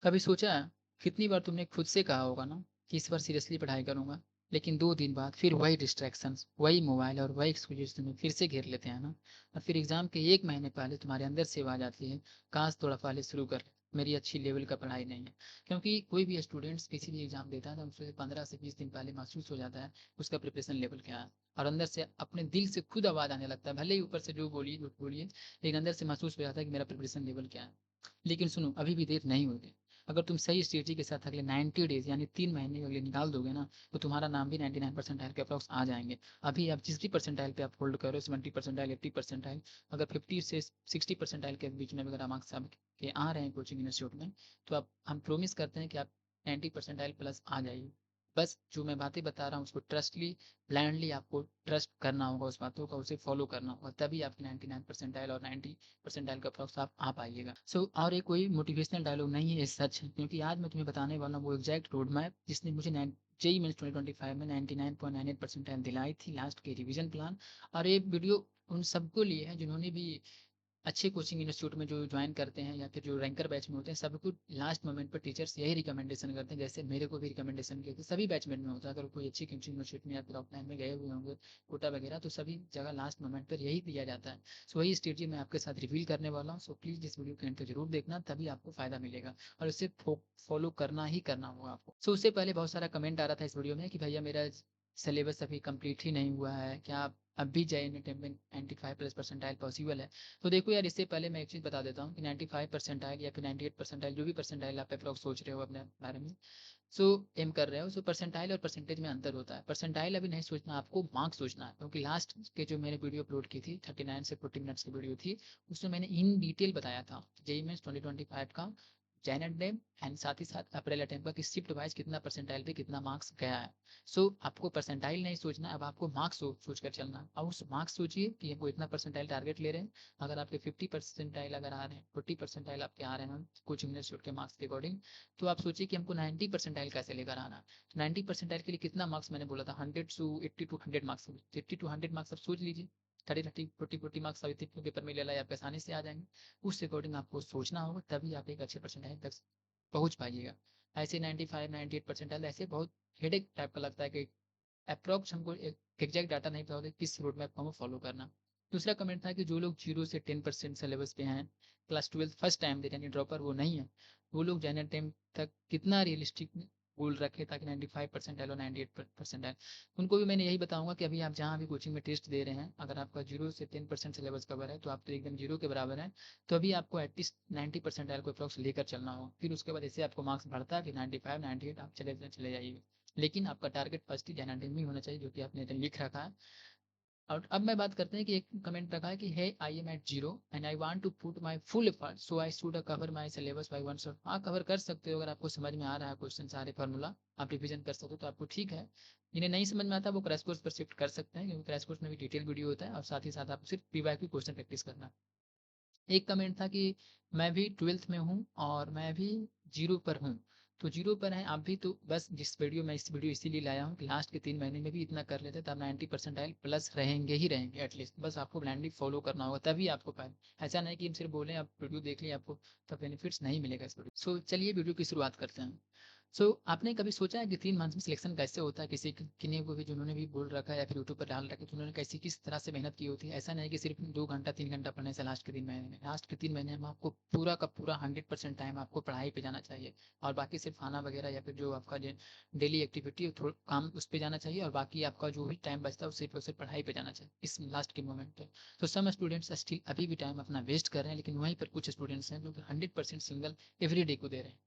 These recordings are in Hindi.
कभी सोचा है कितनी बार तुमने खुद से कहा होगा ना कि इस बार सीरियसली पढ़ाई करूंगा, लेकिन 2 दिन बाद फिर वही डिस्ट्रैक्शंस, वही मोबाइल और वही एक्सक्यूजेस तुम्हें फिर से घेर लेते हैं ना। और फिर एग्जाम के 1 महीने पहले तुम्हारे अंदर से आवाज आती है, काश थोड़ा पहले शुरू कर ले, मेरी अच्छी लेवल का पढ़ाई नहीं है। क्योंकि कोई भी स्टूडेंट्स किसी भी एग्जाम देता है तो उससे 15 से 20 दिन पहले महसूस हो जाता है उसका प्रिपरेशन लेवल क्या है। और अंदर से अपने दिल से खुद आवाज आने लगता है, भले ही ऊपर से जो बोलिए झूठ बोलिए, लेकिन अंदर से महसूस हो जाता है कि मेरा प्रिपरेशन लेवल क्या है। लेकिन सुनो, अभी भी देर नहीं हुई है। अगर तुम सही स्ट्रेटजी के साथ अगले 90 डेज यानी 3 महीने अगले निकाल दोगे ना, तो तुम्हारा नाम भी 99 परसेंटाइल के अप्रॉक्स आ जाएंगे। अभी आप जिस भी परसेंटाइल पे आप होल्ड करो, 70 परसेंटाइल, 80 परसेंटाइल, अगर 50 से 60 परसेंटाइल के बीच में अगर मार्क्स आपके आ रहे हैं कोचिंग इंस्टीट्यूट में, तो आप हम प्रोमिस करते हैं कि आप 90 परसेंटाइल प्लस आ जाइए। बस जो मैं बातें बता रहा हूँ उसको ट्रस्टली, ब्लाइंडली आपको ट्रस्ट करना होगा, उस बातों का उसे फॉलो करना होगा, तभी आपके 99 परसेंटाइल और 90 परसेंटाइल का अप्रॉक्स आप आ पाइएगा। और ये कोई मोटिवेशनल डायलॉग नहीं है, ये सच है। क्योंकि आज मैं तुम्हें बताने वाला हूँ वो एग्जैक्ट रोड मैप जिसने मुझे जेई मेंस 2025 में 99.98 परसेंटाइल दिलाई थी, लास्ट के रिवीजन प्लान। और ये वीडियो उन सबको लिए है जिन्होंने भी अच्छे कोचिंग इंस्टीट्यूट में जो ज्वाइन करते हैं या फिर जो रैंकर बैच में होते हैं, सबको लास्ट मोमेंट पर टीचर्स यही रिकमेंडेशन करते हैं, जैसे मेरे को भी रिकमेंडेशन किए थे। सभी बैचमेट में होता है, अगर कोई अच्छी कोचिंग इंस्टीट्यूट में या फिर ऑफलाइन में गए हुए होंगे कोटा वगैरह, तो सभी जगह लास्ट मोमेंट पर यही दिया जाता है। सो वही स्ट्रेटजी मैं आपके साथ रिवील करने वाला हूँ। सो प्लीज़ इस वीडियो के एंड तक जरूर देखना, तभी आपको फायदा मिलेगा और इसे फॉलो करना ही करना होगा आपको। सो उससे पहले बहुत सारा कमेंट आ रहा था इस वीडियो में कि भैया मेरा सिलेबस अभी कंप्लीट ही नहीं हुआ है, क्या आप अब भी जैन अटेम्प्ट में 95 प्लस परसेंटाइल पॉसिबल है? तो देखो यार, इससे पहले मैं एक चीज़ बता देता हूँ कि 95 परसेंटाइल या फिर 98 परसेंटाइल, जो भी परसेंटाइल आप अप्रॉक्स सोच रहे हो अपने बारे में, सो एम कर रहे हो, सो परसेंटाइल और परसेंटेज में अंतर होता है। परसेंटाइल अभी नहीं सोचना, आपको मार्क्स सोचना है। क्योंकि लास्ट के जो मैंने वीडियो अपलोड की थी 39 से 40 मिनट्स की वीडियो थी, उसमें मैंने इन डिटेल बताया था जेई मेंस 2025 का जैन अटेम्प्ट एंड साथ ही साथ अप्रैल अटेम्प्ट की शिफ्ट वाइज कितना परसेंटाइल पे कितना मार्क्स गया है। सो आपको परसेंटाइल नहीं सोचना, अब आपको मार्क्स सोच कर चलना है। अब उस मार्क्स सोचिए कि हमको इतना परसेंटाइल टारगेट ले रहे हैं। अगर आपके 50 परसेंटाइल अगर आ रहे हैं, 40 परसेंटाइल आपके आ रहे हैं कोचिंग इंस्टीट्यूट के मार्क्स के अकॉर्डिंग, तो आप सोचिए कि हमको 90 परसेंटाइल कैसे लेकर आना है। तो 90 परसेंटाइल के लिए कितना मार्क्स मैंने बोला था, 100 to 80 to 100 marks. 80 to 100 marks आप सोच लीजिए। 30 30 40 40 मार्क्स अभी पेपर में ले ला, आपके आसानी से आ जाएंगे। उस अकॉर्डिंग आपको सोचना होगा, तभी आप एक अच्छे परसेंटाइल तक पहुंच पाइएगा। ऐसे 95 98 परसेंटाइल ऐसे बहुत हेडेक टाइप का लगता है कि अप्रॉक्स हमको एक एग्जैक्ट डाटा नहीं पता होता किस रोड मैप को हमें फॉलो करना। दूसरा कमेंट था कि जो लोग 0 से 10% सिलेबस पे हैं, क्लास 12 फर्स्ट टाइम दे रहे हैं, यानी ड्रॉपर वो नहीं है, वो लोग जनरल टाइम तक कितना रियलिस्टिक गोल रखे ताकि 95 परसेंटाइल और 98 परसेंटाइल। उनको भी मैंने यही बताऊंगा कि अभी आप जहाँ भी कोचिंग में टेस्ट दे रहे हैं, अगर आपका 0 से 10% सिलेबस कवर है तो आप तो एकदम जीरो के बराबर है। तो अभी आपको एटलीस्ट 90 परसेंटाइल को अप्रॉक्स लेकर चलना हो, फिर उसके बाद ऐसे आपको मार्क्स बढ़ता है, फिर 95 98 आप चले चले जाइए। लेकिन आपका टारगेट फर्स्ट ही जनरल में होना चाहिए, जो कि आपने लिख रखा है। और अब मैं बात करते हैं कि एक कमेंट रखा है कि hey I am at zero and I want to put my full effort so I should cover my syllabus by one shot. हाँ, कवर कर सकते हो, अगर आपको समझ में आ रहा है क्वेश्चन सारे फार्मूला, आप रिवीजन कर सकते हो तो आपको ठीक है। जिन्हें नहीं समझ में आता वो क्रैश कोर्स पर शिफ्ट कर सकते हैं, क्योंकि क्रैश कोर्स में भी डिटेल वीडियो होता है और साथ ही साथ आपको सिर्फ पीवाईक्यू क्वेश्चन प्रैक्टिस करना। एक कमेंट था कि मैं भी 12th में हूँ और मैं भी जीरो पर हूँ। तो जीरो पर हैं आप भी, तो बस जिस वीडियो मैं इस वीडियो इसीलिए लाया हूँ कि लास्ट के 3 महीने में भी इतना कर लेते तो आप 90 परसेंटाइल प्लस रहेंगे ही रहेंगे एटलीस्ट। बस आपको ब्लाइंडली फॉलो करना होगा, तभी आपको पाए। ऐसा नहीं कि हम सिर्फ बोलें आप वीडियो देख लिए आपको तो बेनिफिट्स नहीं मिलेगा इस वीडियो। सो चलिए वीडियो की शुरुआत करते हैं। आपने कभी सोचा है कि 3 मंथ में सिलेक्शन कैसे होता है? किन्हीं को भी जिन्होंने भी बोल रखा है या फिर यूट्यूब पर डाल रखा है, तो उन्होंने कैसी किस तरह से मेहनत की होती है। ऐसा नहीं कि सिर्फ 2 घंटा 3 घंटा पढ़ने से लास्ट के 3 महीने में, लास्ट के 3 महीने में आपको पूरा का पूरा 100% टाइम आपको पढ़ाई पे जाना चाहिए। और बाकी सिर्फ खाना वगैरह या फिर जो आपका डेली एक्टिविटी थोड़ा काम उस पर जाना चाहिए, और बाकी आपका जो भी टाइम बचता है वो सिर्फ और सिर्फ पढ़ाई पे जाना चाहिए इस लास्ट के मोमेंट पे। तो सम स्टूडेंट्स स्टिल अभी भी टाइम अपना वेस्ट कर रहे हैं, लेकिन वहीं पर कुछ स्टूडेंट्स हैं जो 100% सिंगल एवरी डे को दे रहे हैं।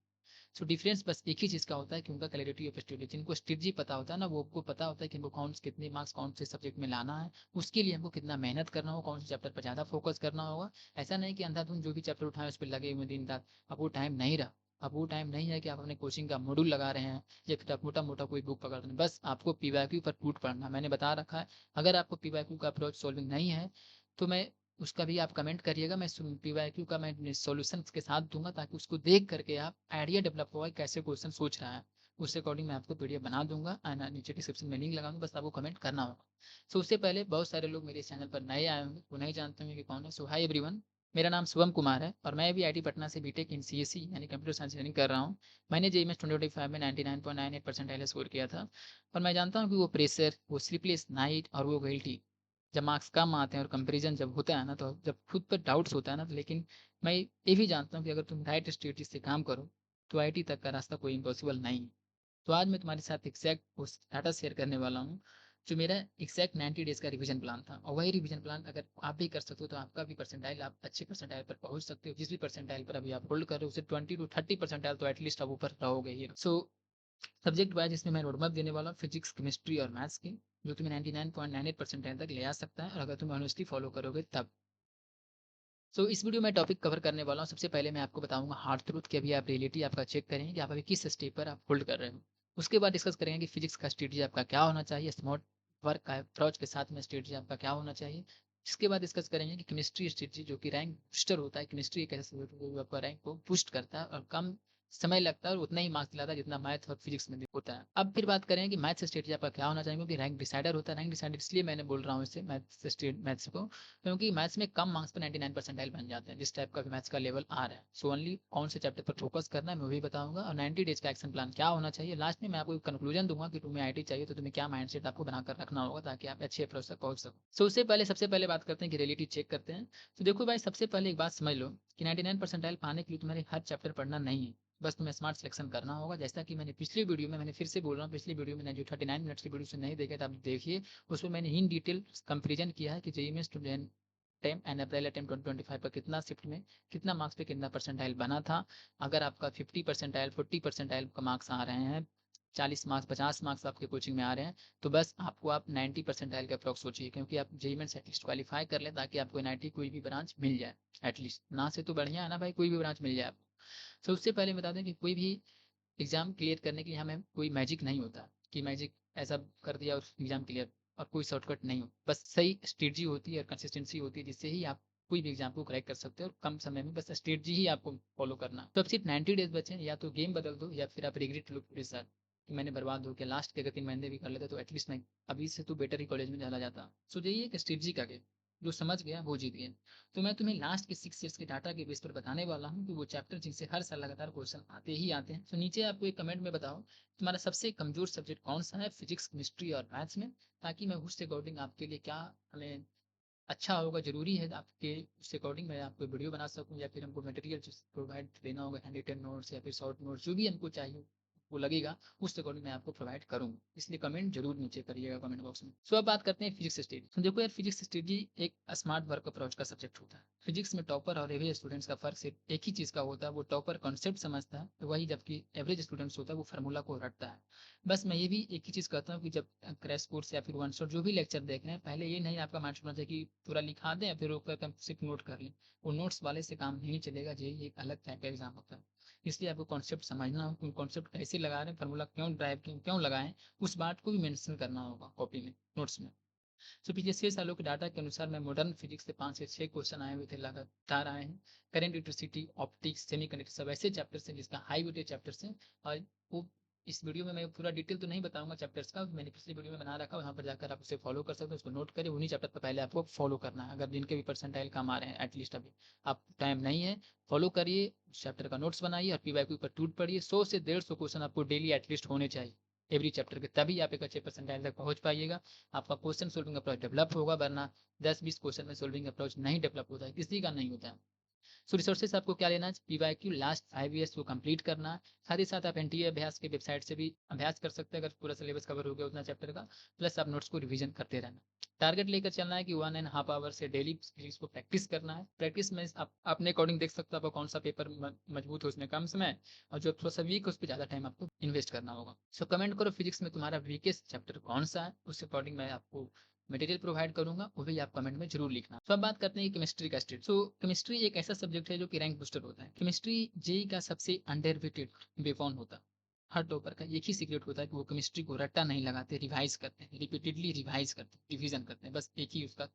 डिफरेंस बस एक ही चीज़ का होता है कि उनका क्लैरिटी ऑफ स्टडी, जिनको स्ट्रेटजी पता होता है ना, वो आपको पता होता है कि इनको कौन से कितने मार्क्स कौन से सब्जेक्ट में लाना है, उसके लिए हमको कितना मेहनत करना होगा, कौन से चैप्टर पर ज़्यादा फोकस करना होगा। ऐसा नहीं कि अंधाधुंध जो भी चैप्टर उठाए उस पर लगे हुए दिन रात। अब वो टाइम नहीं रहा। अब वो टाइम नहीं है कि आप अपने कोचिंग का मॉड्यूल लगा रहे हैं या फिर आप मोटा मोटा कोई बुक पकड़ रहे हैं। बस आपको पीवाईक्यू पर कूट पढ़ना, मैंने बता रखा है। अगर आपको पीवाईक्यू का अप्रोच सॉल्विंग नहीं है तो मैं उसका भी आप कमेंट करिएगा, मैं पीवाईक्यू का मैं सॉल्यूशन के साथ दूंगा, ताकि उसको देख करके आप आइडिया डेवलप होगा कैसे क्वेश्चन सोच रहा है। उसके अकॉर्डिंग मैं आपको पीडीएफ बना दूंगा एंड नीचे डिस्क्रिप्शन में लिंक लगा दूंगा, बस आपको कमेंट करना होगा। उससे पहले बहुत सारे लोग मेरे चैनल पर नए आए होंगे, वो नहीं जानते होंगे कि कौन है। सो हाय एवरीवन, मेरा नाम शुभम कुमार है और मैं भी आईटी पटना से बीटेक इन सीएससी यानी कंप्यूटर साइंस इंजीनियरिंग कर रहा हूँ। मैंने जेईई में 2025 में 99.98 परसेंटाइल स्कोर किया था और मैं जानता हूँ कि वो प्रेशर, वो स्लीपलेस नाइट और वो गिल्टी, जब मार्क्स कम आते हैं और कंपैरिजन जब होता है ना, तो जब खुद पर डाउट्स होता है ना, तो लेकिन मैं ये भी जानता हूँ कि अगर तुम राइट स्ट्रेटजी से काम करो तो आईटी तक का रास्ता कोई इम्पॉसिबल नहीं है। तो आज मैं तुम्हारे साथ एग्जैक्ट उस डाटा शेयर करने वाला हूँ जो मेरा एग्जैक्ट 90 डेज का रिवीजन प्लान था, और वही रिवीजन प्लान अगर आप भी कर सकते हो तो आपका भी परसेंटाइल, आप अच्छे परसेंटाइल पर पहुंच सकते हो। जिस भी परसेंटाइल पर अभी आप होल्ड कर रहे हो उसे 20 to 30 परसेंटाइल तो एटलीस्ट आप ऊपर रहोगे ही। सो सब्जेक्ट वाइज इसमें मैं रोडमैप देने वाला हूँ फिजिक्स, केमिस्ट्री और मैथ्स की, जो तुम्हें 99.98 परसेंटाइल तक ले आ सकता है, और अगर तुम ऑनेस्टली फॉलो करोगे तब। इस वीडियो में टॉपिक कवर करने वाला हूँ। सबसे पहले मैं आपको बताऊंगा हार्ड ट्रूथ कि अभी आप रियलिटी आपका चेक करें कि आप अभी किस स्टेप पर आप होल्ड कर रहे हो। उसके बाद डिस्कस करेंगे कि फिजिक्स का स्ट्रेटजी आपका क्या होना चाहिए, स्मार्ट वर्क का अप्रोच के साथ में स्ट्रेटजी आपका क्या होना चाहिए। इसके बाद डिस्कस करेंगे कि केमिस्ट्री स्ट्रेटजी जो कि रैंक बूस्टर होता है, केमिस्ट्री एक ऐसा सब्जेक्ट है जो आपका रैंक को बूस्ट करता है और कम समय लगता है और उतना ही मार्क्स दिलाता है जितना मैथ और फिजिक्स में भी होता है। अब फिर बात करें कि मैथ्स स्ट्रेटजी आपका क्या होना चाहिए, क्योंकि रैंक डिसाइडर होता है। रैंक डिसाइडर इसलिए मैंने बोल रहा हूँ इसे मैथ्स को, क्योंकि मैथ्स में कम मार्क्स पर 99 परसेंटाइल बन जाते हैं, जिस टाइप का भी मैथ्स का लेवल आ रहा है। सो ओनली कौन से चैप्टर पर फोकस करना है मैं वही बताऊंगा, और 90 डेज का एक्शन प्लान क्या होना चाहिए। लास्ट में मैं आपको कंक्लूजन दूंगा कि तुम्हें आईटी चाहिए तो तुम्हें क्या माइंडसेट आपको बनाकर रखना होगा ताकि आप अच्छे अप्रोच तक पहुंच सको। उससे पहले सबसे पहले बात करते हैं कि रियलिटी चेक करते हैं। तो देखो भाई, सबसे पहले एक बात समझ लो कि 99 परसेंटाइल पाने के लिए तुम्हारे हर चैप्टर पढ़ना नहीं है, बस तुम्हें स्मार्ट सिलेक्शन करना होगा। जैसा कि मैंने पिछली वीडियो में, मैंने फिर से बोल रहा हूँ, पिछली वीडियो में जो 39 मिनट्स की वीडियो से नहीं देखे तो आप देखिए, उसमें मैंने इन डिटेल कंपेरिजन किया है कि जेईई में student time and April attempt 2025 पर कितना शिफ्ट में कितना मार्क्स पे कितना परसेंटाइल बना था। अगर आपका 50 परसेंटाइल 40 परसेंटाइल का मार्क्स आ रहे हैं, 40 मार्क्स 50 मार्क्स आपके कोचिंग में आ रहे हैं, तो बस आपको आप 90 परसेंटाइल का अप्रॉक्स सोचिए, क्योंकि आप जेईई में एटलीस्ट क्वालिफाई कर लें ताकि आपको एनआईटी कोई भी ब्रांच मिल जाए। एटलीस्ट ना से तो बढ़िया है ना भाई, कोई भी ब्रांच मिल जाए आपको। उससे पहले बता दें कि कोई भी एग्जाम क्लियर करने के लिए हमें कोई मैजिक नहीं होता कि मैजिक ऐसा कर दिया और एग्जाम क्लियर, और कोई शॉर्टकट नहीं हो। बस सही स्ट्रेटजी होती है और कंसिस्टेंसी होती है, जिससे ही आप कोई भी एग्जाम को क्रैक कर सकते हो और कम समय में। बस स्ट्रेटजी ही आपको फॉलो करना। तो अब सिर्फ 90 डेज बचे हैं, या तो गेम बदल दो या फिर आप रिग्रेट लो पूरे साल कि मैंने बर्बाद हो गया। लास्ट के अगर 3 महीने भी कर लेते तो एटलीस्ट मैं अभी से तो बेटर ही कॉलेज में चला जाता। सो यही एक स्ट्रेटजी का गेम, जो समझ गया वो जीत गया। तो मैं तुम्हें लास्ट के 6 ईयर्स के डाटा के बेस पर बताने वाला हूँ कि वो चैप्टर जिनसे हर साल लगातार क्वेश्चन आते ही आते हैं। तो नीचे आपको एक कमेंट में बताओ तुम्हारा सबसे कमजोर सब्जेक्ट कौन सा है फिजिक्स, केमिस्ट्री और मैथ्स में, ताकि मैं उस अकॉर्डिंग आपके लिए क्या हमें अच्छा होगा, जरूरी है आपके उस अकॉर्डिंग मैं आपको वीडियो बना सकूं, या फिर हमको मटेरियल प्रोवाइड देना होगा, हैंड रिटन नोट्स या फिर शॉर्ट नोट्स, जो भी हमको चाहिए वो लगेगा, उस अकॉर्डिंग मैं आपको प्रोवाइड करूंगा। इसलिए कमेंट जरूर नीचे करिएगा कमेंट बॉक्स में। सो अब बात करते हैं फिजिक्स स्टडी। तो देखो यार, फिजिक्स स्टडी एक स्मार्ट वर्क अप्रोच का सब्जेक्ट होता है। फिजिक्स में टॉपर और एवरेज स्टूडेंट्स का फर्क सिर्फ एक ही चीज का होता है, वो टॉपर कॉन्सेप्ट समझता है, तो वही जबकि एवरेज स्टूडेंट्स होता है वो फार्मूला को रटता है। बस मैं ये भी एक ही चीज कहता हूँ कि जब क्रैश कोर्स या फिर वन शॉट जो भी लेक्चर देख रहे हैं, पहले ये नहीं आपका माइंड होना चाहिए कि पूरा लिखा दें या फिर रोक कर सिर्फ नोट कर लें। वो नोट्स वाले से काम नहीं चलेगा, ये एक अलग टाइप का एग्जाम होता है। इसलिए आपको कॉन्सेप्ट समझना हो कि कॉन्सेप्ट कैसे लगा रहे हैं, फार्मूला क्यों ड्राइव क्यों लगाएं, उस बात को भी मेंशन करना होगा कॉपी में, नोट्स में। पिछले 6 सालों के डाटा के अनुसार मैं मॉडर्न फिजिक्स से 5 से 6 क्वेश्चन आए हुए थे, लगातार आए हैं। करंट इलेक्ट्रिसिटी, ऑप्टिक्स, सेमीकंडक्टर, सब ऐसे चैप्टर्स हैं जिसका हाई वेटेज चैप्टर्स हैं। और वो इस वीडियो में मैं पूरा डिटेल तो नहीं बताऊंगा चैप्टर्स का, मैंने पिछली वीडियो में बना रखा है, वहाँ पर जाकर आप उसे फॉलो कर सकते हो, उसको नोट करें। उन्हीं चैप्टर पर पहले आपको फॉलो करना है, अगर जिनके भी परसेंटाइल कम आ रहे हैं एटलीस्ट अभी आप टाइम नहीं है, फॉलो करिए, उस चैप्टर का नोट्स बनाइए और पीवाईक्यू पर टूट पड़िए। 100 से 150 क्वेश्चन आपको डेली एटलीस्ट होने चाहिए एवरी चैप्टर के, तभी आप एक अच्छे परसेंटाइल तक पहुंच पाइएगा। आपका क्वेश्चन सोल्विंग अप्रोच डेवलप होगा, वरना 10-20 क्वेश्चन में सोल्विंग अप्रोच नहीं डेवलप होता है, किसी का नहीं होता है। रिसोर्सेस आपको क्या लेना है, पीवाईक्यू लास्ट 5 ईयर्स को कंप्लीट करना है। साथ ही साथ आप एनटीए अभ्यास के वेबसाइट से भी अभ्यास कर सकते हैं, अगर पूरा सिलेबस कवर हो गया उतना चैप्टर का। प्लस आप नोट्स को रिवीजन करते रहना। टारगेट लेकर चलना है कि 1.5 आवर से डेली इसको प्रैक्टिस करना है। प्रैक्टिस में आप अपने अकॉर्डिंग देख सकते हो आपको कौन सा पेपर मजबूत हो उसमें कम समय, और जो थोड़ा सा वीक है उस पर ज्यादा टाइम आपको इन्वेस्ट करना होगा। सो कमेंट करो फिजिक्स में तुम्हारा वीकेस्ट चैप्टर कौन सा है, उस अकॉर्डिंग मैं आपको मटेरियल प्रोवाइड करूंगा, वो भी आप कमेंट में जरूर लिखना। तो अब बात करते हैं केमिस्ट्री का स्टेट। केमिस्ट्री एक ऐसा सब्जेक्ट है जो कि रैंक बूस्टर होता है। केमिस्ट्री जेई का सबसे अंडररेटेड वेपन होता है। हर टॉपर का एक ही सीक्रेट होता है कि वो केमिस्ट्री को रट्टा नहीं लगाते, रिवाइज करते हैं, रिपीटेडली रिवाइज करते हैं, रिवीजन करते हैं, बस एक ही उसका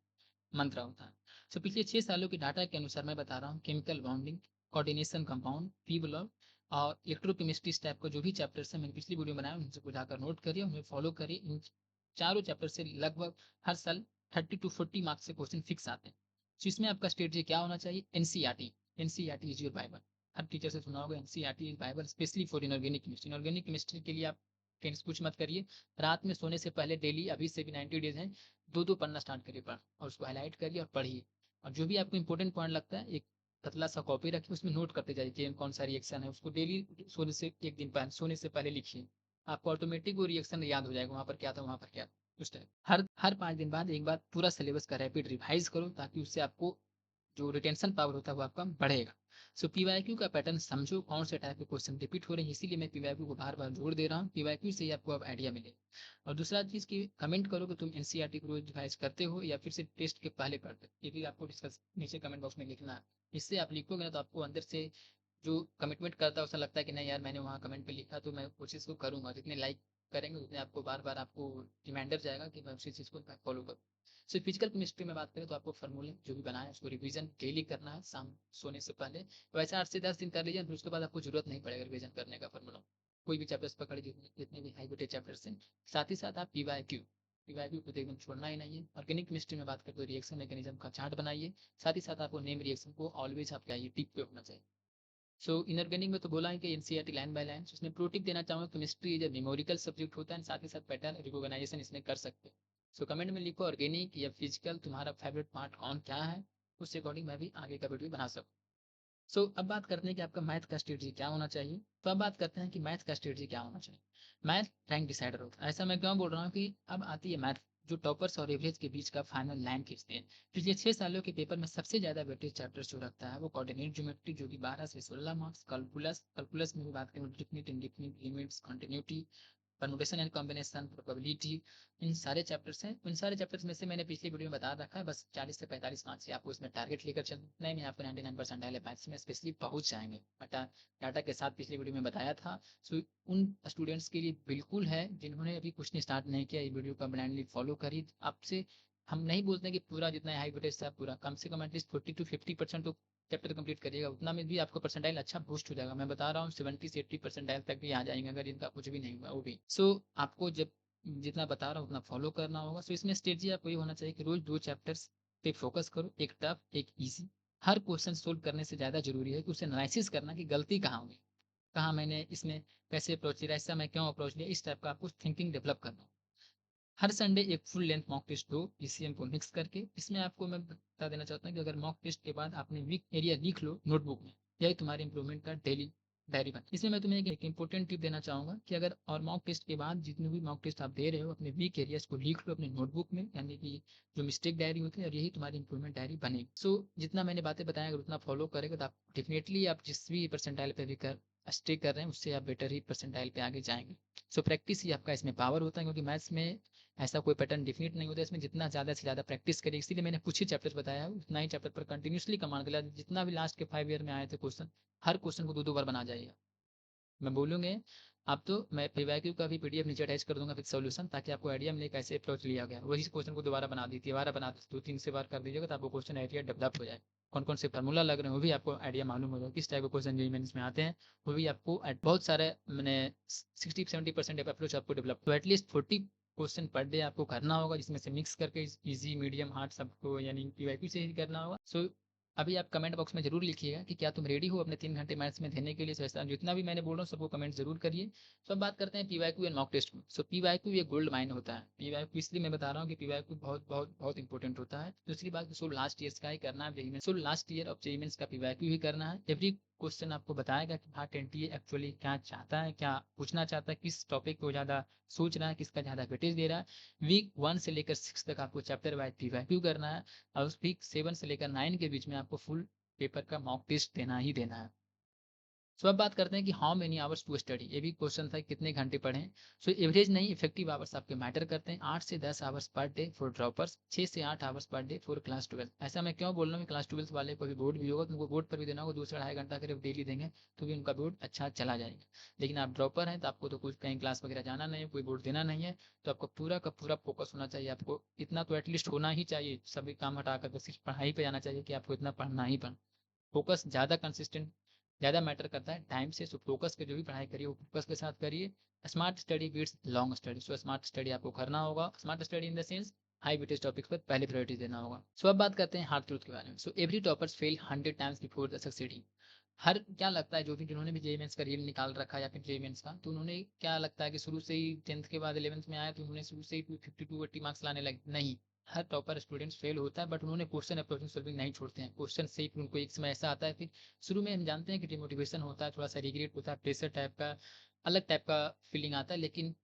मंत्र होता है। पिछले 6 सालों के डाटा के अनुसार मैं बता रहा हूँ, chemical bonding, coordination, compound, P block और इलेक्ट्रोकेमिस्ट्री टाइप का जो भी चैप्टर्स है मैंने पिछली वीडियो बनाया, उनसे को जाकर नोट करिए, उन्हें फॉलो करिए। इन चारों चैप्टर से लगभग हर साल 30 to 40 मार्क्स से क्वेश्चन फिक्स आते हैं। तो इसमें आपका स्ट्रेटजी क्या होना चाहिए? NCERT. NCERT is your Bible. Her teacher से सुना होगा NCERT is Bible, specially for inorganic chemistry. Inorganic chemistry के लिए आप फ्रेंड्स कुछ मत करिए, रात में सोने से पहले डेली, अभी से भी 90 डेज हैं, दो दो पन्ना स्टार्ट करिए पढ़, और उसको हाईलाइट करिए और पढ़िए। और जो भी आपको इंपॉर्टेंट पॉइंट लगता है, एक पतला सा कॉपी रखिए, उसमें नोट करते जाइए कि कौन सा रिएक्शन है, उसको डेली सोने से एक दिन पहले, सोने से पहले लिखिए। आपको ऑटोमेटिक वो रिएक्शन याद हो जाएगा, वहाँ पर क्या था, वहाँ पर क्या था, उस टाइप। हर 5 दिन बाद एक बार पूरा सिलेबस का रैपिड रिवाइज करो, ताकि उससे आपको जो रिटेंशन पावर होता है वो आपका बढ़ेगा। सो पीवाईक्यू का पैटर्न समझो, कौन से टाइप के क्वेश्चन रिपीट हो रहे हैं, इसीलिए मैं पीवाईक्यू को बार बार जोड़ दे रहा हूँ। पीवाईक्यू से ही आपको अब आइडिया मिले। और दूसरा चीज़ की कमेंट करो कि तुम एनसीईआरटी को रोज रिवाइज करते हो या फिर सिर्फ टेस्ट के पहले पढ़ते हो, ये भी आपको डिस्कस नीचे कमेंट बॉक्स में लिखना है। इससे आप लिखोगे ना तो आपको अंदर से जो कमिटमेंट करता है उसका लगता है कि नहीं यार, मैंने वहाँ कमेंट पे लिखा तो मैं उस चीज़ को करूँगा। जितने लाइक करेंगे उतने आपको बार बार आपको रिमाइंडर जाएगा कि मैं उसी चीज़ को फॉलो करूँ। सो फिजिकल केमिस्ट्री में बात करें तो आपको फार्मूले जो भी बनाए उसको रिवीजन डेली करना है, शाम सोने से पहले। वैसे 8 से 10 दिन कर लीजिए, फिर उसके बाद आपको जरूरत नहीं पड़ेगा रिवीजन करने का फार्मूला। कोई भी चैप्टर्स पकड़, जितने भी हाई वेटेज चैप्टर्स हैं। साथ ही साथ आप पीवाईक्यू, पीवाईक्यू को तो एकदम छोड़ना ही नहीं है। ऑर्गेनिक केमिस्ट्री में बात करें तो रिएक्शन मैकेनिज्म का चार्ट बनाइए। साथ ही साथ आपको नेम रिएक्शन को ऑलवेज आपका ये टिक पे होना चाहिए। सो इनऑर्गेनिक में तो बोला है कि एनसीईआरटी लाइन बाय लाइन, उसमें प्रो टिप देना चाहूँगा, केमिस्ट्री जो मेमोरिकल सब्जेक्ट होता है, साथ ही साथ पैटर्न रिकॉग्नाइजेशन इसमें कर सकते हो। सो कमेंट में लिखो ऑर्गेनिक या फिजिकल तुम्हारा फेवरेट पार्ट कौन क्या है, उस अकॉर्डिंग मैं भी आगे का वीडियो बना सकूँ। सो अब बात करते हैं कि आपका मैथ का स्ट्रेटजी क्या होना चाहिए। तो अब बात करते हैं कि मैथ का स्ट्रेटजी क्या होना चाहिए। मैथ रैंक डिसाइडर होता है, ऐसा मैं क्यों बोल रहा हूँ कि अब आती है मैथ, जो टॉपर्स और एवरेज के बीच का फाइनल लाइन खींचते हैं। पिछले 6 सालों के पेपर में सबसे ज्यादा वेटेज चैप्टर जो रखता है वो कोऑर्डिनेट ज्योमेट्री, जो कि 12 से 16 मार्क्स। कैलकुलस, कैलकुलस में भी बात करें, definite, indefinite, limits, continuity, permutation and combination, probability, इन सारे चैप्टर्स हैं। इन सारे चैप्टर्स में से मैंने पिछली वीडियो में बता रखा है, बस 40 से 45 मार्क्स से आपको इसमें टारगेट लेकर चल, नहीं नहीं, आपको 99% डायले मैथ्स में स्पेशली पहुंच जाएंगे। बटा डाटा के साथ पिछली वीडियो में बताया था। सो उन स्टूडेंट्स के लिए बिल्कुल है जिन्होंने अभी कुछ नहीं स्टार्ट नहीं किया, ये वीडियो का ब्लाइंडली फॉलो करी। आपसे हम नहीं बोलते हैं कि पूरा जितना हाई वोल्टेज था पूरा, कम से कम एटलीस्ट 40 to 50% तो चैप्टर कंप्लीट करिएगा, उतना में भी आपको परसेंटाइल अच्छा बूस्ट हो जाएगा। मैं बता रहा हूँ 70 से 80% तक भी आ जाएंगे, अगर इनका कुछ भी नहीं हुआ वो भी। सो आपको जब जितना बता रहा हूँ उतना फॉलो करना होगा। सो इसमें स्ट्रेटजी आपको ये होना चाहिए कि रोज 2 चैप्टर्स पे फोकस करो, एक टफ एक ईजी। हर क्वेश्चन सोल्व करने से ज़्यादा जरूरी है कि उसे एनालिसिस करना कि गलती कहाँ हुई, कहाँ मैंने इसमें कैसे अप्रोच लिया, ऐसा मैं क्यों अप्रोच लिया, इस टाइप का आपको थिंकिंग डेवलप करना। हर संडे एक फुल लेंथ मॉक टेस्ट दो पीसीएम को मिक्स करके। इसमें आपको मैं बता देना चाहता हूँ कि अगर मॉक टेस्ट के बाद आपने वीक एरिया लिख लो नोटबुक में, यही तुम्हारे इंप्रूवमेंट का डेली डायरी बन। इसमें मैं तुम्हें एक इंपॉर्टेंट टिप देना चाहूंगा कि अगर और मॉक टेस्ट के बाद जितने भी मॉक टेस्ट आप दे रहे हो, अपने वीक एरियाज को लिख लो अपने नोटबुक में, यानी कि जो मिस्टेक डायरी होती है, और यही तुम्हारी इंप्रूवमेंट डायरी बनेगी। सो जितना मैंने बातें बताया अगर उतना फॉलो करेगा तो आप डेफिनेटली, आप जिस भी परसेंटाइल पे भी स्टे कर रहे हैं उससे आप बेटर ही परसेंटाइल पे आगे जाएंगे। सो प्रैक्टिस ही आपका इसमें पावर होता है, क्योंकि मैथ्स में ऐसा कोई पैटर्न डिफिनिट नहीं होता, इसमें जितना ज़्यादा से ज़्यादा प्रैक्टिस करिए। इसीलिए मैंने कुछ ही चैप्टर बताया है, उतना ही चैप्टर पर कंटिन्यूसली कमांड दिला, जितना भी लास्ट के 5 ईयर में आए थे क्वेश्चन, हर क्वेश्चन को 2-2 बार बना जाइएगा। मैं बोलूँगे आप तो, मैं पीवाईक्यू का भी पीडीएफ नीचे अटैच कर दूंगा विद सॉल्यूशन, ताकि आपको आइडिया मिले कैसे अप्रोच लिया गया। वही क्वेश्चन को दोबारा बना दीजिए, दोबारा बना 2-3 से बार कर दीजिएगा तो आपको क्वेश्चन आइडिया डेवलप हो जाए। कौन कौन से फार्मूला लग रहे हैं वो भी आपको आइडिया मालूम हो जाए, किस टाइप के क्वेश्चन जेईई मेंस में आते हैं, वो भी आपको बहुत सारे मैंने 60-70% अप्रोच आपको डेवलप, तो एटलीस्ट 40 क्वेश्चन पर डे आपको करना होगा, जिसमें से मिक्स करके इजी मीडियम हार्ड सबको, यानी पीवाईक्यू से ही करना होगा। सो अभी आप कमेंट बॉक्स में जरूर लिखिएगा कि क्या तुम रेडी हो अपने 3 घंटे मैथ्स में देने के लिए। ऐसा जितना भी मैंने बोल रहा हूँ सबको कमेंट जरूर करिए। तो अब बात करते हैं पीवाईक्यू एंड मॉक टेस्ट को। सो पीवाईक्यू ये गोल्ड माइन होता है। पीवाईक्यू इसलिए मैं बता रहा हूँ कि पीवाईक्यू बहुत बहुत बहुत इंपॉर्टेंट होता है। दूसरी बात, सो लास्ट ईयर का ही करना है जेईई में, so last year of JEE mains का पीवाईक्यू ही करना है। एवरी क्वेश्चन आपको बताएगा कि हाँ एनटीए एक्चुअली क्या चाहता है, क्या पूछना चाहता है, किस टॉपिक को ज़्यादा सोच रहा है, किसका ज़्यादा वेटेज दे रहा है। वीक 1 से लेकर 6 तक आपको चैप्टर वाइज पीवाईक्यू करना है, और उस वीक 7 से लेकर 9 के बीच में आपको फुल पेपर का मॉक टेस्ट देना ही देना है। सो अब बात करते हैं कि how many hours to study. ये भी क्वेश्चन था कितने घंटे पढ़ें। सो एवरेज नहीं, इफेक्टिव आवर्स आपके मैटर करते हैं। 8 से 10 hours per day for droppers, 6 से 8 hours per day for class 12। ऐसा मैं क्यों बोल रहा हूँ कि क्लास 12 वाले को भी बोर्ड भी होगा, तो उनको बोर्ड पर भी देना होगा, 2 से 2.5 घंटा करीब डेली देंगे तो भी उनका बोर्ड अच्छा चला जाएगा। लेकिन आप ड्रॉपर हैं तो आपको तो कुछ कहीं क्लास वगैरह जाना नहीं है, कोई बोर्ड देना नहीं है, तो आपको पूरा का पूरा फोकस होना चाहिए। आपको इतना तो एटलीस्ट होना ही चाहिए, सभी काम हटा कर सिर्फ पढ़ाई पे जाना चाहिए कि आपको इतना पढ़ना ही पढ़ना। फोकस ज़्यादा कंसिस्टेंट ज़्यादा मैटर करता है टाइम से। सो फोकस के जो भी पढ़ाई करिए वो फोकस के साथ करिए। Smart study beats long study. So smart study आपको करना होगा। Smart study in the sense high weightage topics पर पहले प्रायोरिटी देना होगा। सो अब बात करते हैं हार्ड ट्रूथ के बारे में। So every toppers fail 100 times before the succeeding. हर क्या लगता है जो भी जिन्होंने भी जेईई मेंस का रील निकाल रखा है या फिर जेईई मेंस का, तो उन्होंने क्या लगता है कि शुरू से ही 10th के बाद 11th में आया तो उन्होंने शुरू से ही 250 280 मार्क्स लाने लगे? नहीं, हर टॉपर स्टूडेंट्स फेल होता है, बट उन्होंने क्वेश्चन अप्रोचिंग सॉल्विंग नहीं छोड़ते हैं। क्वेश्चन से ही फिर उनको एक समय ऐसा आता है, फिर शुरू में हम जानते हैं कि डिमोटिवेशन होता है, थोड़ा सा रिग्रेट होता है, प्रेशर टाइप का, अलग टाइप का फीलिंग आता है, लेकिन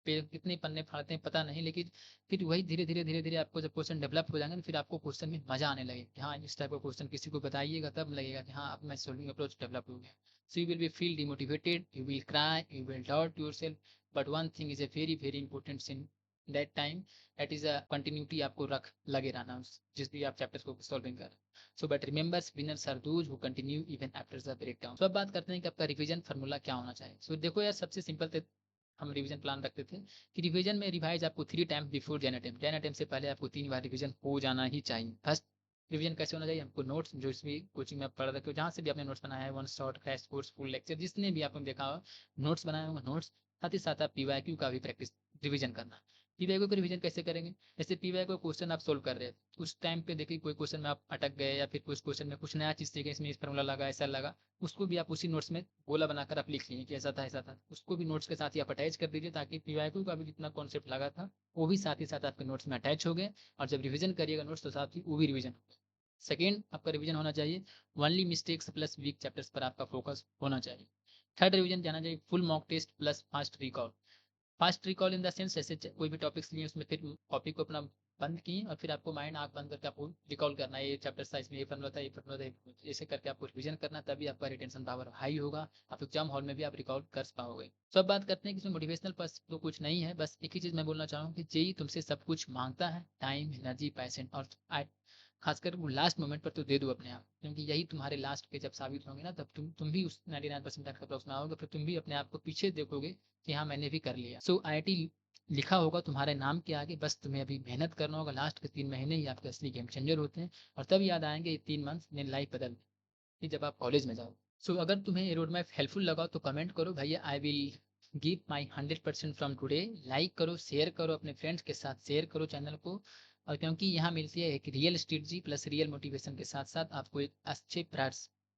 कितने पन्ने फाड़ते हैं पता नहीं, लेकिन फिर वही धीरे धीरे आपको जब क्वेश्चन डेवलप हो जाएंगे, फिर आपको क्वेश्चन में मजा आने लगे कि हाँ इस टाइप का क्वेश्चन किसी को बताइएगा तब लगेगा कि हाँ अब मैं सोल्विंग अप्रोच डेवलप हो गया। So you will be feel demotivated, you will cry, you will doubt yourself. But one thing is a very important in that time, that is a continuity आपको रख लगे रहना जिस भी आप चैप्टर्स को सॉल्विंग कर। So but remembers winners are those who continue even after the breakdown. So अब बात करते हैं कि आपका रिवीजन फार्मूला क्या होना चाहिए। सो देखो यार, सबसे सिंपल थे, हम रिवीजन प्लान रखते थे कि रिवीजन में रिवाइज आपको 3 times before Jain attempt. Jain attempt से पहले आपको 3 बार रिवीजन हो जाना ही चाहिए। फर्स्ट रिवीजन कैसे होना चाहिए? हमको नोट्स जो भी कोचिंग में आप पढ़ रखे हो, जहाँ से भी आपने नोट्स बनाया है, one shot, crash course, full lecture, जिसने भी आपने देखा हो नोट्स बनाए होंगे नोट्स, साथ ही साथ आप पीवाईक्यू का भी प्रैक्टिस रिवीजन करना। पीवाईक्यू का रिवीजन कैसे करेंगे? जैसे पीवाईक्यू क्वेश्चन आप सोल्व कर रहे हैं, उस टाइम पे देखिए कोई क्वेश्चन में आप अटक गए या फिर कुछ क्वेश्चन में कुछ नया चीज सीखे, इसमें इस फॉर्मूला लगा, ऐसा लगा, उसको भी आप उसी नोट्स में गोला बनाकर आप लिख लीजिए कि ऐसा था, उसको भी नोट्स के साथ ही आप अटैच कर दीजिए, ताकि पीवाईक्यू का भी जितना कॉन्सेप्ट लगा था वो भी साथ ही साथ आपके नोट्स में अटैच हो गए, और जब रिवीजन करिएगा नोट्स तो साथ ही वो भी रिवीजन हो गए। सेकेंड, आपका रिवीजन होना चाहिए only mistakes plus weak chapters पर आपका फोकस होना चाहिए। थर्ड रिवीजन जाना चाहिए full mock test plus fast recall. Fast recall in the sense, जैसे कोई भी टॉपिक्स लिए उसमें फिर कॉपी को अपना बंद किए और फिर आपको माइंड आंख बंद करके आपको रिकॉल करना है, ये चैप्टर था, इसमें ये फॉर्मूला था, ये फॉर्मूला था, ऐसे करके आपको रिवीजन करना, तभी आपका रिटेंशन पावर हाई होगा, आप एग्जाम हॉल में भी आप रिकॉल कर पाओगे। तो अब बात करते हैं कि इसमें मोटिवेशनल पर्स तो कुछ नहीं है, बस एक ही चीज मैं बोलना चाहूँ कि जेईई तुमसे सब कुछ मांगता है, टाइम, एनर्जी, पैशन, और खासकर वो लास्ट मोमेंट पर तो दे दो अपने आप, क्योंकि यही तुम्हारे लास्ट पे जब साबित होंगे ना, तब तुम भी उस 99% अप्रोक्स में आओगे, फिर तुम भी अपने आप को पीछे देखोगे कि हाँ मैंने भी कर लिया। सो आईआईटी लिखा होगा तुम्हारे नाम के आगे, बस तुम्हें अभी मेहनत करना होगा। लास्ट के 3 महीने ही आपके असली गेम चेंजर होते हैं, और तब याद आएंगे ये 3 मंथ ने लाइफ बदल दी जब आप कॉलेज में जाओ। सो अगर तुम्हें ये रोड मैप हेल्पफुल लगा तो कमेंट करो भैया, I will give my 100% from today. Like करो, शेयर करो, अपने फ्रेंड्स के साथ शेयर करो चैनल को, और क्योंकि यहाँ मिलती है एक real strategy plus real motivation के साथ साथ आपको एक अच्छे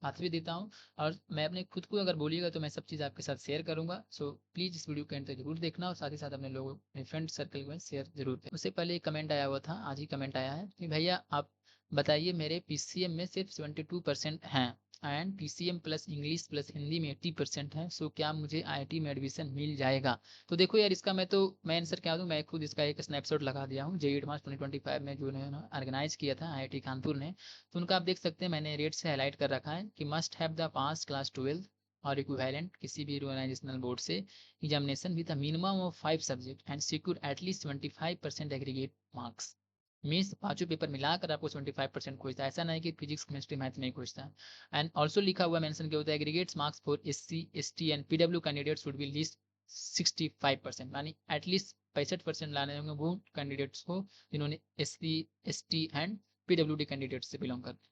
पाथ भी देता हूँ, और मैं अपने खुद को अगर बोलिएगा तो मैं सब चीज़ आपके साथ शेयर करूंगा। सो प्लीज़ इस वीडियो को एंड तक जरूर देखना, और साथ ही साथ अपने लोगों, अपने फ्रेंड सर्कल में शेयर जरूर करें। उससे पहले एक कमेंट आया हुआ था, आज ही कमेंट आया है कि भैया आप बताइए, मेरे पीसीएम में सिर्फ 72% हैं and PCM plus English plus Hindi में 80% है, सो क्या मुझे आईआईटी में एडमिशन मिल जाएगा? तो देखो यार, इसका मैं आंसर क्या दूँ, मैं खुद इसका एक स्नैपशॉट लगा दिया हूँ। जेईई एडवांस 2025 में जो उन्होंने ऑर्गेनाइज किया था आईआईटी कानपुर ने, तो उनका आप देख सकते हैं, मैंने रेट से हाईलाइट कर रखा है कि must have the pass class 12 और इक्विवेलेंट किसी भी ऑर्गेनाइजेशनल बोर्ड से examination with a minimum of 5 subject and secure at least 25% aggregate marks. Means पांचों पेपर मिलाकर आपको 75% खोजता है, ऐसा नहीं कि फिजिक्स केमिस्ट्री मैथ नहीं खोजता है। एंड ऑल्सो लिखा हुआ मेंशन किया होता है aggregates marks for SC ST and PW candidates would be least 65%, यानी एटलीस्ट 65% लाने होंगे वो कैंडिडेट्स को जिन्होंने SC ST and PWD candidate से बिलोंग करते हैं।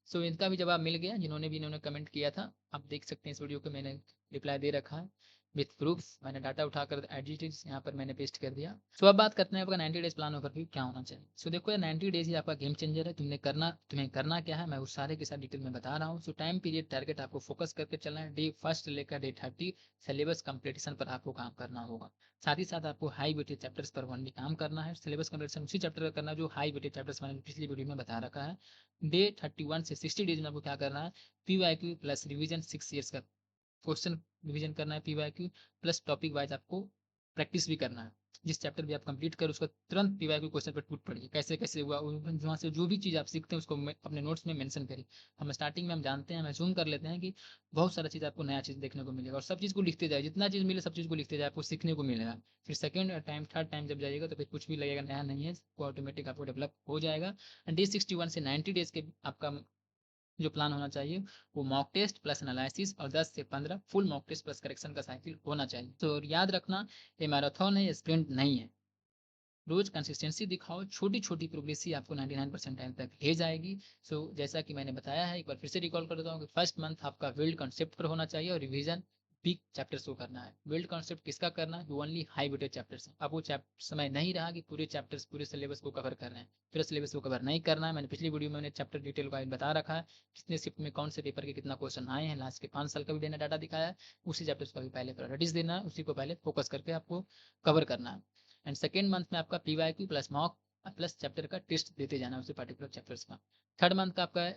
सो इनका भी जवाब मिल गया, जिन्होंने भी इन्होंने कमेंट किया था। आप देख सकते हैं इस वीडियो को मैंने रिप्लाई दे रखा है विथ प्रूफ, मैंने डाटा उठाकर एडिटिव्स यहाँ पर मैंने पेस्ट कर दिया। सो अब बात करते हैं आपका 90 डेज प्लान ओवरव्यू क्या होना चाहिए। सो देखो यार, 90 डेज ही आपका गेम चेंजर है। तुम्हें करना क्या है, मैं उस सारे के साथ डिटेल में बता रहा हूँ। सो टाइम पीरियड टारगेट आपको फोकस करके चलना है, डे 1 लेकर डे 30 सिलेबस कंप्लीटेशन पर आपको काम करना होगा। साथ ही साथ आपको हाई वेटेज चैप्टर्स पर ओनली काम करना है। सिलेबस कंप्लीटेशन उसी चैप्टर का करना जो हाई वेटेज चैप्टर्स मैंने पिछली वीडियो में बता रखा है। डे 31 से 60 डेज में आपको क्या करना है, पीवाईक्यू प्लस रिवीजन 6 ईयर्स का क्वेश्चन रिवीजन करना है, पीवाईक्यू प्लस टॉपिक वाइज आपको प्रैक्टिस भी करना है। जिस चैप्टर भी आप कंप्लीट कर उसका तुरंत पीवाईक्यू क्वेश्चन पर टूट पड़िए, कैसे कैसे हुआ, वहाँ से जो भी चीज़ आप सीखते हैं उसको अपने नोट्स में मेंशन करिए। हम स्टार्टिंग में हम जानते हैं, हम जूम कर लेते हैं कि बहुत सारा चीज़ आपको नया चीज़ देखने को मिलेगा, और सब चीज़ को लिखते जाए, जितना चीज़ मिले सब चीज़ को लिखते जाए, आपको सीखने को मिलेगा। फिर सेकंड टाइम थर्ड टाइम जब जाइएगा तो फिर कुछ भी लगेगा नया नहीं है, वो ऑटोमेटिक आपको डेवलप हो जाएगा। एंड डे 61 से 90 डेज के आपका जो प्लान होना चाहिए वो मॉक टेस्ट प्लस एनालिसिस और 10 से 15 full mock test plus correction का साइकिल होना चाहिए। तो याद रखना, ये मैराथन है, ये स्प्रिंट नहीं है। रोज कंसिस्टेंसी दिखाओ, छोटी छोटी प्रोग्रेस ही आपको 99% टाइम तक ले जाएगी। जैसा कि मैंने बताया है, एक बार फिर से रिकॉल कर देता हूँ कि फर्स्ट मंथ आपका बिल्ड कॉन्सेप्ट पर होना चाहिए और रिवीजन बिग चैप्टर्स को करना है। बिल्ड कॉन्सेप्ट किसका करना है? Only high weighted chapters. अब वो समय नहीं रहा कि पूरे चैप्टर्स पूरे सिलेबस को कवर कर रहे हैं, पूरे सिलेबस को कवर नहीं करना है। मैंने पिछली वीडियो में मैंने चैप्टर डिटेल वाइज बता रखा है, कितने शिफ्ट में कौन से पेपर के कितना क्वेश्चन आए हैं, लास्ट के 5 साल का भी मैंने डाटा दिखाया है। उसी चैप्टर्स का भी पहले प्रायोरिटीज देना है, उसी को पहले फोकस करके आपको कवर करना है। एंड सेकेंड मंथ में आपका PYQ plus mock plus chapter का टेस्ट देते जाना है उसी पर्टिकुलर चैप्टर्स का। थर्ड मंथ का आपका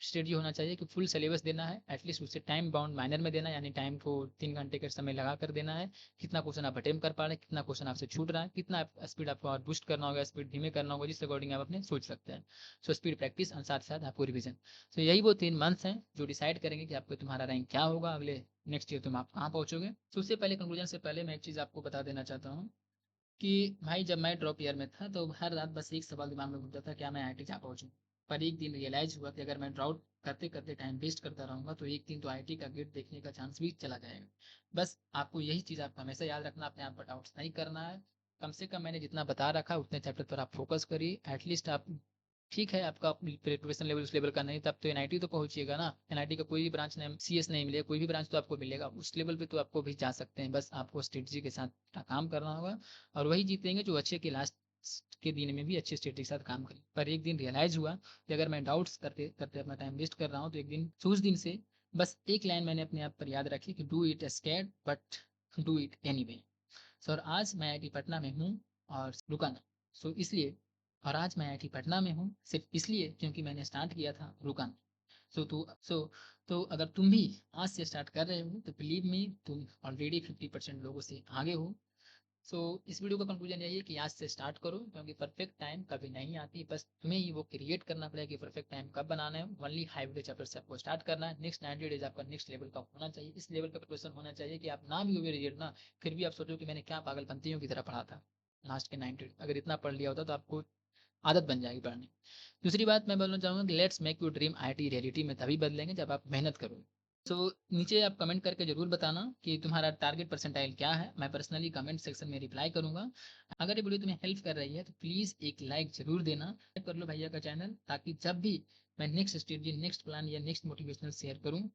स्ट्रेटजी होना चाहिए कि फुल सिलेबस देना है, एटलीस्ट उसे टाइम बाउंड मैनर में देना है, यानी टाइम को 3 घंटे का समय लगा कर देना है। कितना क्वेश्चन आप अटेम्प्ट कर पा रहे हैं, कितना क्वेश्चन आपसे छूट रहा है, कितना स्पीड आपको और बूस्ट करना होगा, स्पीड धीमे करना होगा, जिस अकॉर्डिंग आप अपने सोच सकते हैं। सो स्पीड प्रैक्टिस और साथ साथ आपको रिविजन। सो यही वो 3 मंथ्स हैं जो डिसाइड करेंगे कि आपको तुम्हारा रैंक क्या होगा, अगले नेक्स्ट ईयर तुम आप कहाँ पहुंचोगे। तो उससे पहले कंक्लूजन से पहले मैं एक चीज़ आपको बता देना चाहता हूँ कि भाई जब मैं ड्रॉप ईयर में था तो हर रात बस एक सवाल दिमाग में घूमता था, क्या मैं IIT जा पहुंचूं। पर एक दिन रियलाइज हुआ कि अगर मैं ड्रॉप करते करते टाइम वेस्ट करता रहूंगा तो एक दिन तो IIT का गेट देखने का चांस भी चला जाएगा। बस आपको यही चीज़ आपको हमेशा याद रखना, अपने आप पर डाउट्स नहीं करना है। कम से कम मैंने जितना बता रखा उतने चैप्टर पर आप फोकस करिए। एटलीस्ट आप ठीक है, आपका प्रिपरेशन लेवल उस लेवल का नहीं, तब तो NIT तो पहुंचिएगा ना। NIT का कोई भी ब्रांच नहीं, CS नहीं मिलेगा, कोई भी ब्रांच तो आपको मिलेगा उस लेवल पे तो आपको भी जा सकते हैं। बस आपको स्ट्रेटजी के साथ काम करना होगा और वही जीतेंगे जो अच्छे के लास्ट के दिन में भी अच्छे स्ट्रेटजी के साथ काम करें। पर एक दिन रियलाइज हुआ कि अगर मैं डाउट्स करते करते अपना टाइम वेस्ट कर रहा हूँ तो एक दिन उस दिन से बस एक लाइन मैंने अपने आप पर याद रखी कि do it scared but do it anyway. Sir आज मैं IIT पटना में हूँ और रुका नहीं। सो इसलिए, और आज मैं IIT पटना में हूँ सिर्फ इसलिए क्योंकि मैंने स्टार्ट किया था, रुका नहीं। सो अगर तुम भी आज से स्टार्ट कर रहे हो तो बिलीव मी, तुम ऑलरेडी 50% लोगों से आगे हो। सो इस वीडियो का कंक्लूजन यही है कि आज से स्टार्ट करो, क्योंकि परफेक्ट टाइम कभी नहीं आती, बस तुम्हें ही वो क्रिएट करना पड़ेगा कि परफेक्ट टाइम कब बनाना है। ओनली हाई वोल्टेज चैप्टर से आपको स्टार्ट करना है। नेक्स्ट 90 डेज आपका नेक्स्ट लेवल का होना चाहिए, इस लेवल का प्रिपरेशन होना चाहिए कि आप ना भी हो रिजल्ट ना, फिर भी आप सोचो कि मैंने क्या पागलपंतियों की तरह पढ़ा था लास्ट के 90 डेज। अगर इतना पढ़ लिया होता तो आपको आदत बन जाएगी पढ़ने। दूसरी बात मैं बोलना चाहूँगा कि let's make your dream IIT reality में तभी बदलेंगे जब आप मेहनत करोगे। तो नीचे आप कमेंट करके जरूर बताना कि तुम्हारा टारगेट परसेंटाइल क्या है, मैं पर्सनली कमेंट सेक्शन में रिप्लाई करूंगा। अगर ये वीडियो तुम्हें हेल्प कर रही है तो प्लीज एक लाइक जरूर देना, सब्सक्राइब कर लो भैया का चैनल, ताकि जब भी मैं नेक्स्ट स्ट्रेटजी, नेक्स्ट प्लान या नेक्स्ट मोटिवेशनल शेयर करूँ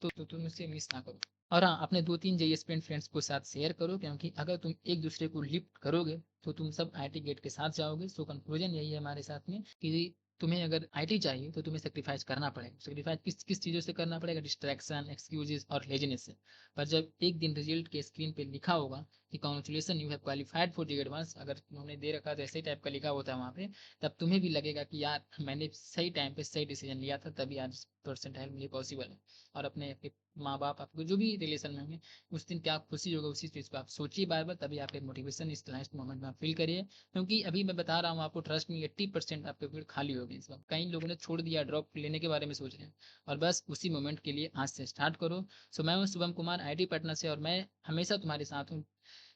तो तुम उससे मिस ना करो। और हाँ, अपने 2-3 JEE फ्रेंड्स को साथ शेयर करो, क्योंकि अगर तुम एक दूसरे को लिफ्ट करोगे तो तुम सब IIT गेट के साथ जाओगे। सो कंक्लूजन यही है हमारे साथ में कि तुम्हें अगर IT चाहिए तो तुम्हें सेक्रीफाइस करना पड़ेगा। सेक्रीफाइस किस किस चीज़ों से करना पड़ेगा? डिस्ट्रैक्शन, एक्सक्यूजेस और लेजीनेस से। पर जब एक दिन रिजल्ट के स्क्रीन पे लिखा होगा कि congratulation you have qualified for the advance, अगर उन्होंने दे रखा तो ऐसे टाइप का लिखा होता है वहाँ पे, तब तुम्हें भी लगेगा कि यार मैंने सही टाइम पे सही डिसीजन लिया था, तभी आज परसेंटाइल मुझे पॉसिबल है। और अपने आपके माँ बाप, आपको जो भी रिलेशन में होंगे, उस दिन क्या खुशी होगा उसी चीज़ को आप सोचिए बार बार, तभी आपके मोटिवेशन इस लास्ट मोमेंट में आप फील करिए। क्योंकि अभी मैं बता रहा हूँ आपको, ट्रस्ट में 80% आपके भीड़ खाली होगी इस वक्त। कई लोगों ने छोड़ दिया, ड्रॉप लेने के बारे में सोच रहे हैं, और बस उसी मोमेंट के लिए आज से स्टार्ट करो। सो मैं हूँ शुभम कुमार IIT पटना से, और मैं हमेशा तुम्हारे साथ हूँ।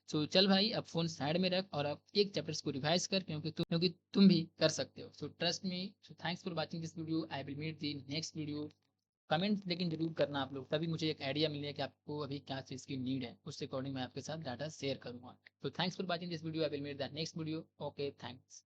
सो चल भाई, अब फोन साइड में रख और अब एक चैप्टर्स को रिवाइज कर, क्योंकि तुम भी कर सकते हो। So trust me. So thanks for watching this video, I will meet the next video. Comment लेकिन जरूर करना आप लोग, तभी मुझे एक आइडिया मिले कि आपको अभी क्या चीज़ की नीड है, उसके अकॉर्डिंग मैं आपके साथ डाटा शेयर करूंगा। तो thanks for watching this video, I will meet the next video. Okay, thanks.